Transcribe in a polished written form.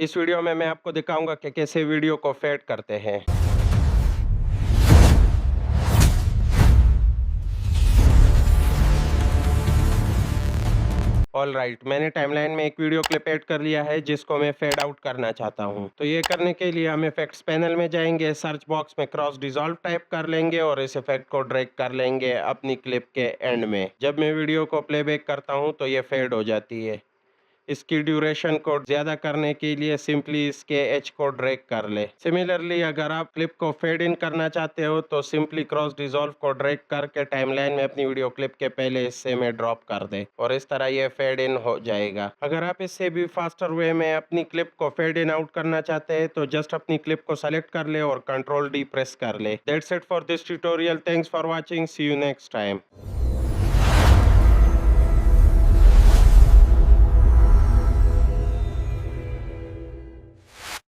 इस वीडियो में मैं आपको दिखाऊंगा कि कैसे वीडियो को फेड करते हैं। ऑल राइट, मैंने टाइमलाइन में एक वीडियो क्लिप ऐड कर लिया है जिसको मैं फेड आउट करना चाहता हूं। तो ये करने के लिए हम इफेक्ट्स पैनल में जाएंगे, सर्च बॉक्स में क्रॉस डिसॉल्व टाइप कर लेंगे और इस इफेक्ट को ड्रैग कर लेंगे अपनी क्लिप के एंड में। जब मैं वीडियो को प्लेबैक करता हूं तो ये फेड हो जाती है। इसकी ड्यूरेशन को ज़्यादा करने के लिए सिंपली इसके एच को ड्रैग कर ले। सिमिलरली अगर आप क्लिप को फेड इन करना चाहते हो तो सिंपली क्रॉस डिसॉल्व को ड्रैग करके टाइमलाइन में अपनी वीडियो क्लिप के पहले हिस्से में ड्रॉप कर दे और इस तरह ये फेड इन हो जाएगा। अगर आप इससे भी फास्टर वे में अपनी क्लिप को फेड इन आउट करना चाहते हैं तो जस्ट अपनी क्लिप को सेलेक्ट कर ले और कंट्रोल डी प्रेस कर ले। That's it for this tutorial. Thanks for watching. See you next time.